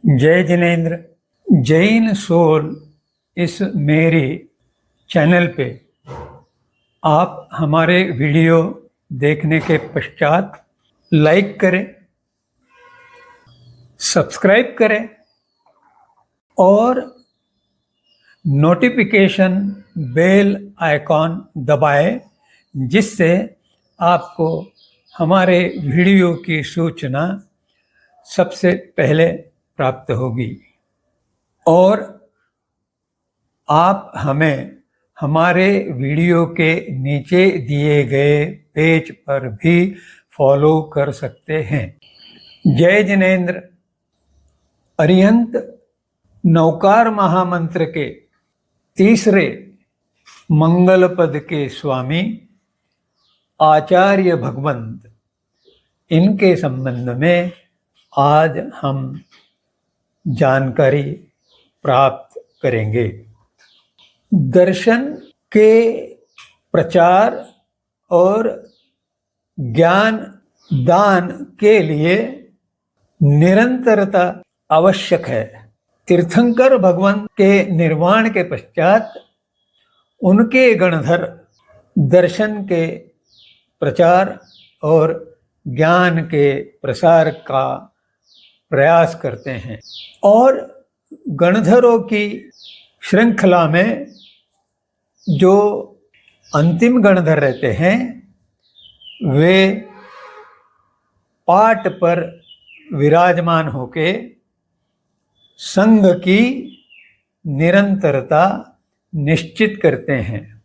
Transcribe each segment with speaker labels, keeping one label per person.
Speaker 1: जय जिनेन्द्र। जैन सोल इस मेरे चैनल पे आप हमारे वीडियो देखने के पश्चात लाइक करें, सब्सक्राइब करें और नोटिफिकेशन बेल आइकॉन दबाएं, जिससे आपको हमारे वीडियो की सूचना सबसे पहले प्राप्त होगी। और आप हमें हमारे वीडियो के नीचे दिए गए पेज पर भी फॉलो कर सकते हैं। जय जिनेन्द्र। अरिहंत नौकार महामंत्र के तीसरे मंगल पद के स्वामी आचार्य भगवंत, इनके संबंध में आज हम जानकारी प्राप्त करेंगे। दर्शन के प्रचार और ज्ञान दान के लिए निरंतरता आवश्यक है। तीर्थंकर भगवान के निर्वाण के पश्चात उनके गणधर दर्शन के प्रचार और ज्ञान के प्रसार का प्रयास करते हैं, और गणधरों की श्रृंखला में जो अंतिम गणधर रहते हैं वे पाट पर विराजमान होके संघ की निरंतरता निश्चित करते हैं,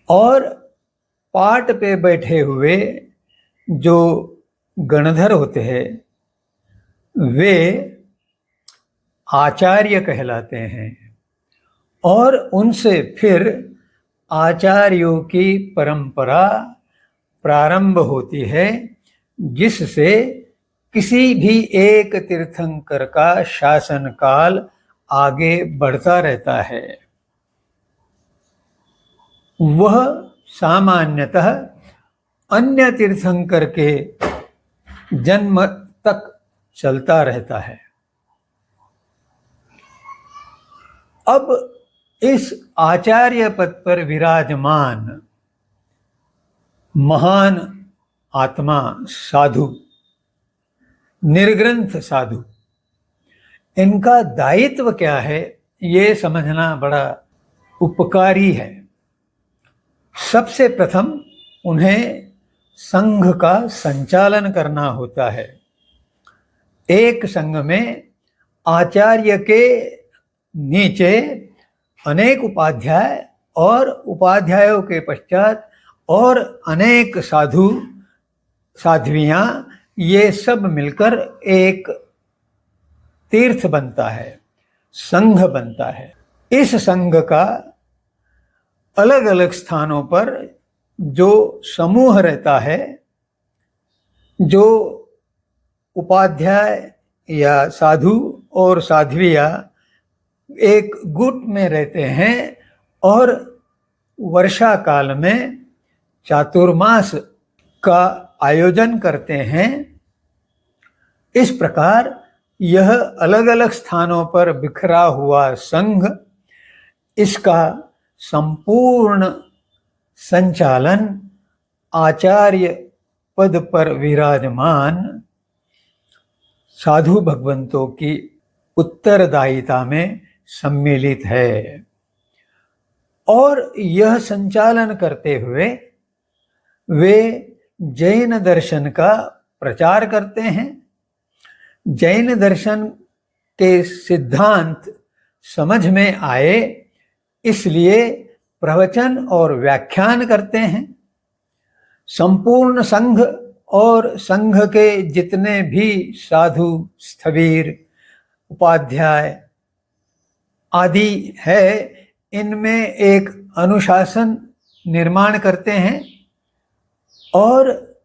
Speaker 1: और पाट पे बैठे हुए जो गणधर होते हैं वे आचार्य कहलाते हैं, और उनसे फिर आचार्यों की परंपरा प्रारंभ होती है, जिससे किसी भी एक तीर्थंकर का शासन काल आगे बढ़ता रहता है। वह सामान्यतः अन्य तीर्थंकर के जन्म तक चलता रहता है। अब इस आचार्य पद पर विराजमान महान आत्मा साधु, निर्ग्रंथ साधु, इनका दायित्व क्या है ये समझना बड़ा उपकारी है। सबसे प्रथम उन्हें संघ का संचालन करना होता है। एक संघ में आचार्य के नीचे अनेक उपाध्याय और उपाध्यायों के पश्चात और अनेक साधु साध्वियाँ, ये सब मिलकर एक तीर्थ बनता है, संघ बनता है। इस संघ का अलग अलग स्थानों पर जो समूह रहता है, जो उपाध्याय या साधु और साध्वियाँ एक गुट में रहते हैं और वर्षा काल में चातुर्मास का आयोजन करते हैं। इस प्रकार यह अलग अलग स्थानों पर बिखरा हुआ संघ, इसका संपूर्ण संचालन आचार्य पद पर विराजमान साधु भगवंतों की उत्तरदायिता में सम्मिलित है, और यह संचालन करते हुए वे जैन दर्शन का प्रचार करते हैं। जैन दर्शन के सिद्धांत समझ में आए इसलिए प्रवचन और व्याख्यान करते हैं। संपूर्ण संघ और संघ के जितने भी साधु, स्थवीर, उपाध्याय आदि है, इनमें एक अनुशासन निर्माण करते हैं, और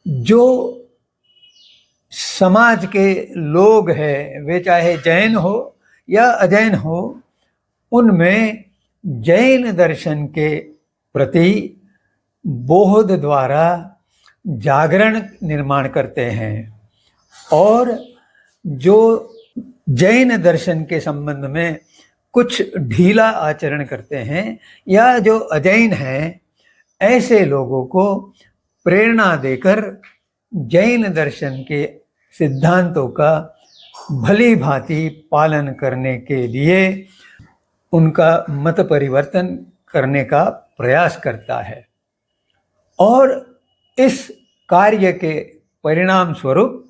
Speaker 1: जो समाज के लोग हैं, वे चाहे जैन हो या अजैन हो, उनमें जैन दर्शन के प्रति बोध द्वारा जागरण निर्माण करते हैं, और जो जैन दर्शन के संबंध में कुछ ढीला आचरण करते हैं या जो अजैन हैं, ऐसे लोगों को प्रेरणा देकर जैन दर्शन के सिद्धांतों का भली भांति पालन करने के लिए उनका मत परिवर्तन करने का प्रयास करता है। और इस कार्य के परिणाम स्वरूप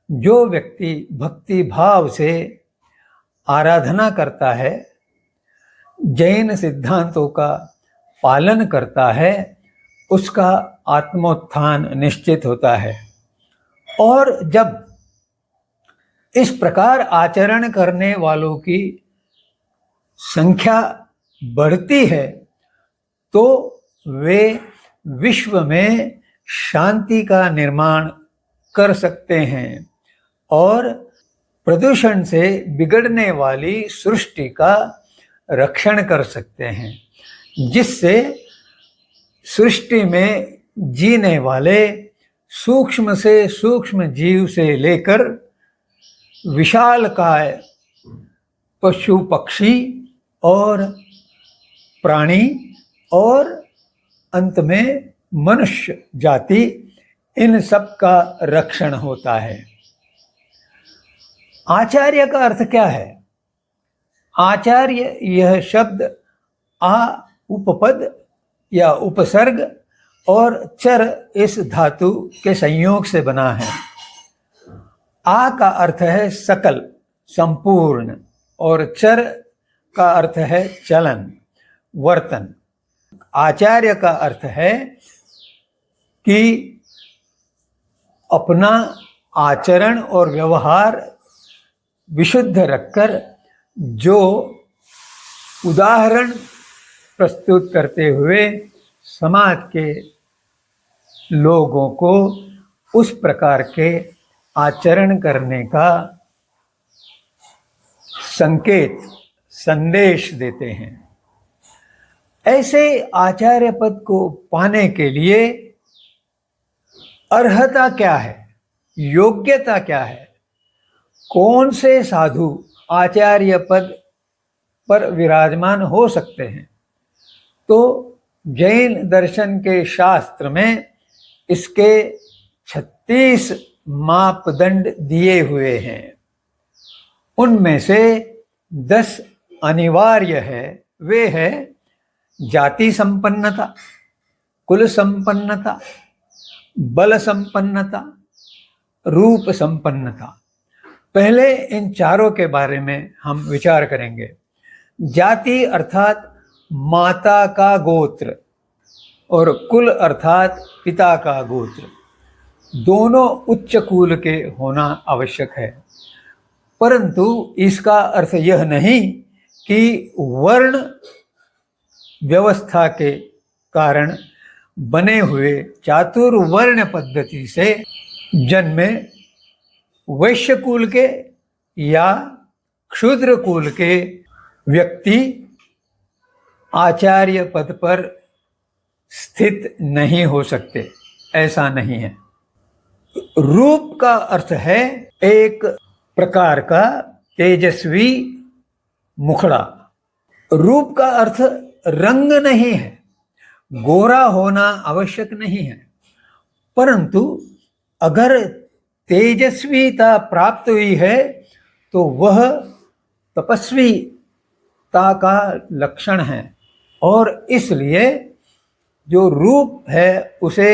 Speaker 1: जो व्यक्ति भक्ति भाव से आराधना करता है, जैन सिद्धांतों का पालन करता है, उसका आत्मोत्थान निश्चित होता है। और जब इस प्रकार आचरण करने वालों की संख्या बढ़ती है तो वे विश्व में शांति का निर्माण कर सकते हैं और प्रदूषण से बिगड़ने वाली सृष्टि का रक्षण कर सकते हैं, जिससे सृष्टि में जीने वाले सूक्ष्म से सूक्ष्म जीव से लेकर विशालकाय पशु पक्षी और प्राणी और अंत में मनुष्य जाति, इन सब का रक्षण होता है। आचार्य का अर्थ क्या है? आचार्य यह शब्द आ उपपद या उपसर्ग और चर इस धातु के संयोग से बना है। आ का अर्थ है सकल, संपूर्ण, और चर का अर्थ है चलन, वर्तन। आचार्य का अर्थ है कि अपना आचरण और व्यवहार विशुद्ध रखकर जो उदाहरण प्रस्तुत करते हुए समाज के लोगों को उस प्रकार के आचरण करने का संकेत, संदेश देते हैं। ऐसे आचार्य पद को पाने के लिए अर्हता क्या है, योग्यता क्या है, कौन से साधु आचार्य पद पर विराजमान हो सकते हैं? तो जैन दर्शन के शास्त्र में इसके 36 मापदंड दिए हुए हैं। उनमें से 10 अनिवार्य है। वे है जाति संपन्नता, कुल संपन्नता, बल संपन्नता, रूप संपन्नता। पहले इन चारों के बारे में हम विचार करेंगे। जाति अर्थात माता का गोत्र और कुल अर्थात पिता का गोत्र, दोनों उच्च कुल के होना आवश्यक है। परंतु इसका अर्थ यह नहीं कि वर्ण व्यवस्था के कारण बने हुए चातुर्वर्ण पद्धति से जन्मे वैश्य कुल के या क्षुद्र कुल के व्यक्ति आचार्य पद पर स्थित नहीं हो सकते, ऐसा नहीं है। रूप का अर्थ है एक प्रकार का तेजस्वी मुखड़ा। रूप का अर्थ रंग नहीं है, गोरा होना आवश्यक नहीं है, परंतु अगर तेजस्वीता प्राप्त हुई है तो वह तपस्वीता का लक्षण है। और इसलिए जो रूप है उसे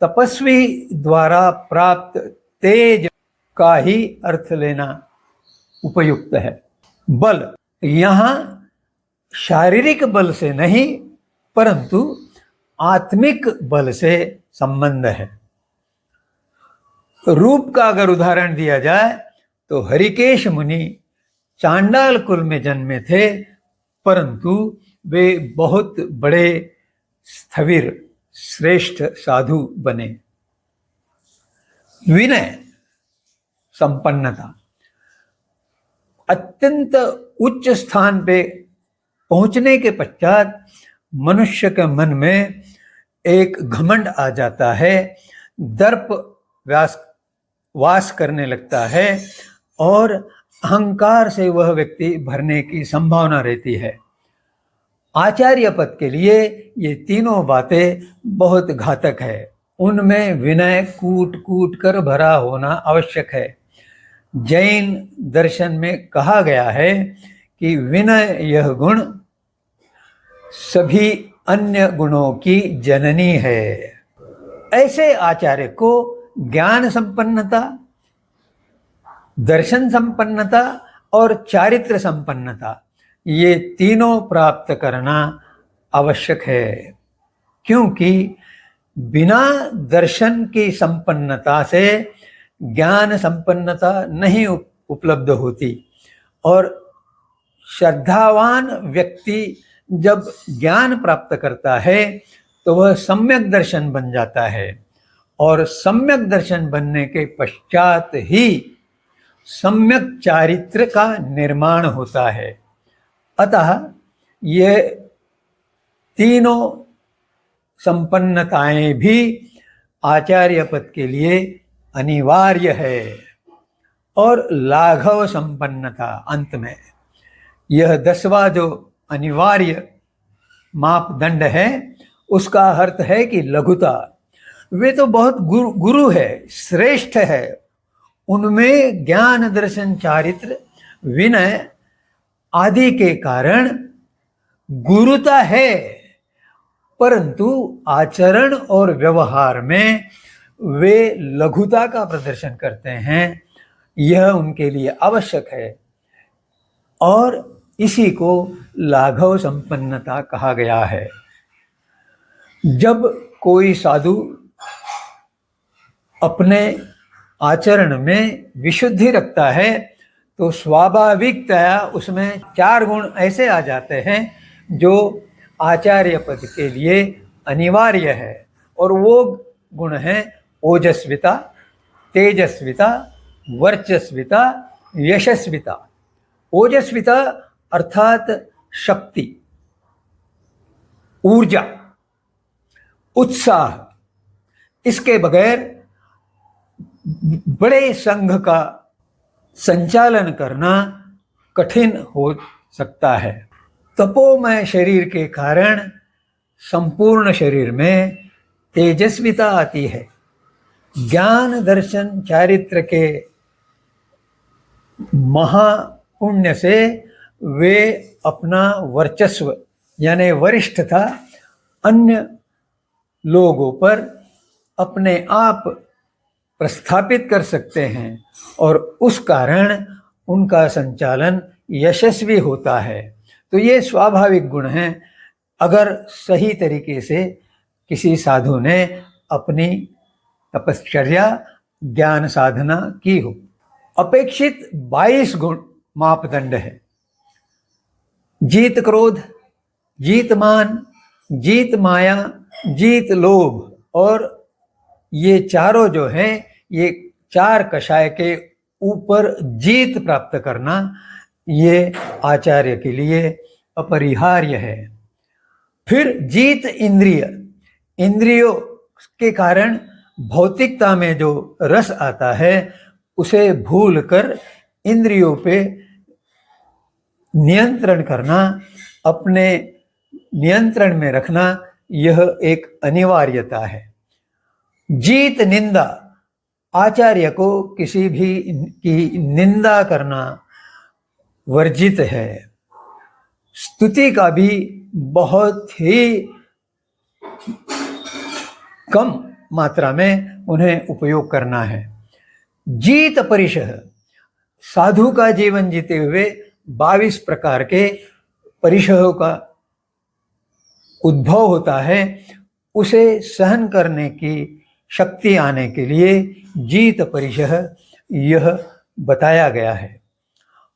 Speaker 1: तपस्वी द्वारा प्राप्त तेज का ही अर्थ लेना उपयुक्त है। बल यहाँ शारीरिक बल से नहीं परंतु आत्मिक बल से संबंध है। रूप का अगर उदाहरण दिया जाए तो हरिकेश मुनि चांडाल कुल में जन्मे थे, परंतु वे बहुत बड़े स्थविर श्रेष्ठ साधु बने। विनय संपन्नता, अत्यंत उच्च स्थान पे पहुंचने के पश्चात मनुष्य के मन में एक घमंड आ जाता है, दर्प वास करने लगता है और अहंकार से वह व्यक्ति भरने की संभावना रहती है। आचार्य पद के लिए ये तीनों बातें बहुत घातक है। उनमें विनय कूट कूट कर भरा होना आवश्यक है। जैन दर्शन में कहा गया है कि विनय यह गुण सभी अन्य गुणों की जननी है। ऐसे आचार्य को ज्ञान संपन्नता, दर्शन संपन्नता और चारित्र संपन्नता ये तीनों प्राप्त करना आवश्यक है, क्योंकि बिना दर्शन की संपन्नता से ज्ञान संपन्नता नहीं उपलब्ध होती। और श्रद्धावान व्यक्ति जब ज्ञान प्राप्त करता है तो वह सम्यक दर्शन बन जाता है, और सम्यक दर्शन बनने के पश्चात ही सम्यक चारित्र का निर्माण होता है। अतः ये तीनों संपन्नताएं भी आचार्य पद के लिए अनिवार्य है। और लाघव संपन्नता अंत में, यह 10वां जो अनिवार्य मापदंड है उसका अर्थ है कि लघुता। वे तो बहुत गुरु है, श्रेष्ठ है, उनमें ज्ञान दर्शन चारित्र विनय आदि के कारण गुरुता है, परंतु आचरण और व्यवहार में वे लघुता का प्रदर्शन करते हैं। यह उनके लिए आवश्यक है और इसी को लाघव संपन्नता कहा गया है। जब कोई साधु अपने आचरण में विशुद्धि रखता है तो स्वाभाविकतया उसमें 4 गुण ऐसे आ जाते हैं जो आचार्य पद के लिए अनिवार्य है। और वो गुण हैं ओजस्विता, तेजस्विता, वर्चस्विता, यशस्विता। ओजस्विता अर्थात शक्ति, ऊर्जा, उत्साह। इसके बगैर बड़े संघ का संचालन करना कठिन हो सकता है। तपोमय शरीर के कारण संपूर्ण शरीर में तेजस्विता आती है। ज्ञान दर्शन चारित्र के महापुण्य से वे अपना वर्चस्व यानी वरिष्ठता अन्य लोगों पर अपने आप प्रस्थापित कर सकते हैं और उस कारण उनका संचालन यशस्वी होता है। तो ये स्वाभाविक गुण हैं अगर सही तरीके से किसी साधु ने अपनी तपश्चर्या ज्ञान साधना की हो। अपेक्षित 22 गुण मापदंड है। जीत क्रोध, जीत मान, जीत माया, जीत लोभ, और ये चारों जो हैं ये 4 कषाय के ऊपर जीत प्राप्त करना ये आचार्य के लिए अपरिहार्य है। फिर जीत इंद्रिय, इंद्रियों के कारण भौतिकता में जो रस आता है उसे भूलकर इंद्रियों पे नियंत्रण करना, अपने नियंत्रण में रखना, यह एक अनिवार्यता है। जीत निंदा, आचार्य को किसी भी की निंदा करना वर्जित है। स्तुति का भी बहुत ही कम मात्रा में उन्हें उपयोग करना है। जीत परिशह, साधु का जीवन जीते हुए 22 प्रकार के परिशहों का उद्भव होता है। उसे सहन करने की शक्ति आने के लिए जीत परिशह यह बताया गया है।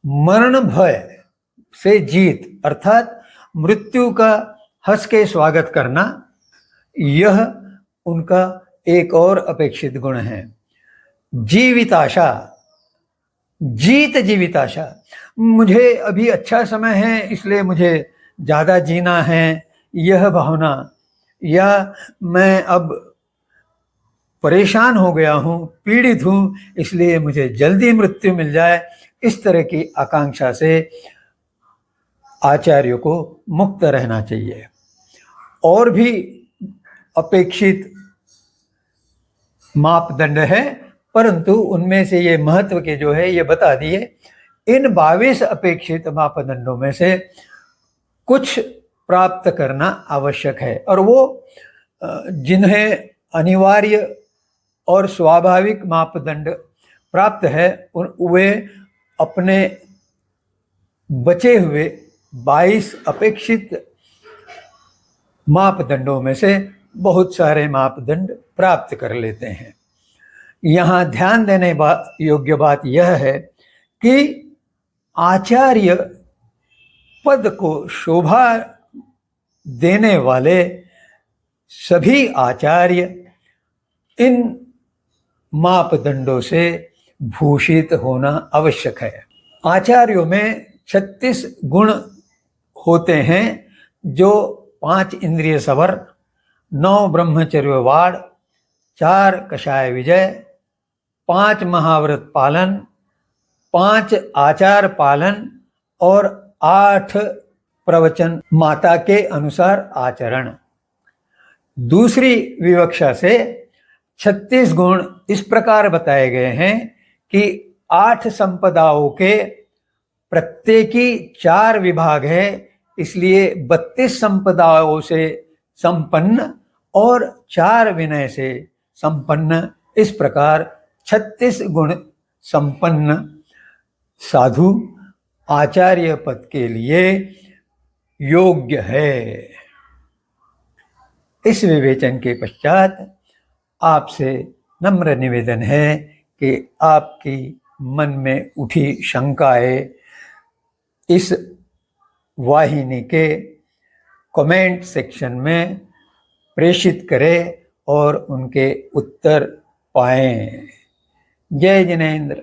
Speaker 1: मरण भय से जीत अर्थात मृत्यु का हंस के स्वागत करना, यह उनका एक और अपेक्षित गुण है। जीविताशा, जीत जीविताशा, मुझे अभी अच्छा समय है इसलिए मुझे ज़्यादा जीना है, यह भावना, या मैं अब परेशान हो गया हूँ, पीड़ित हूँ, इसलिए मुझे जल्दी मृत्यु मिल जाए, इस तरह की आकांक्षा से आचार्यों को मुक्त रहना चाहिए। और भी अपेक्षित मापदंड है, परंतु उनमें से ये महत्व के जो है ये बता दिए। इन 22 अपेक्षित मापदंडों में से कुछ प्राप्त करना आवश्यक है, और वो जिन्हें अनिवार्य और स्वाभाविक मापदंड प्राप्त है वे अपने बचे हुए 22 अपेक्षित मापदंडों में से बहुत सारे मापदंड प्राप्त कर लेते हैं। यहाँ ध्यान देने योग्य बात यह है कि आचार्य पद को शोभा देने वाले सभी आचार्य इन मापदंडों से भूषित होना आवश्यक है। आचार्यों में 36 गुण होते हैं, जो 5 इंद्रिय सवर, 9 ब्रह्मचर्य वाड़, 4 कषाय विजय, 5 महाव्रत पालन, 5 आचार पालन और 8 प्रवचन माता के अनुसार आचरण। दूसरी विवक्षा से 36 गुण इस प्रकार बताए गए हैं कि 8 संपदाओं के प्रत्येकी 4 विभाग है, इसलिए 32 संपदाओं से संपन्न और 4 विनय से संपन्न, इस प्रकार 36 गुण संपन्न साधु आचार्य पद के लिए योग्य है। इस विवेचन के पश्चात आपसे नम्र निवेदन है कि आपकी मन में उठी शंकाएं इस वाहिनी के कमेंट सेक्शन में प्रेषित करें और उनके उत्तर पाएं। जय जिनेंद्र।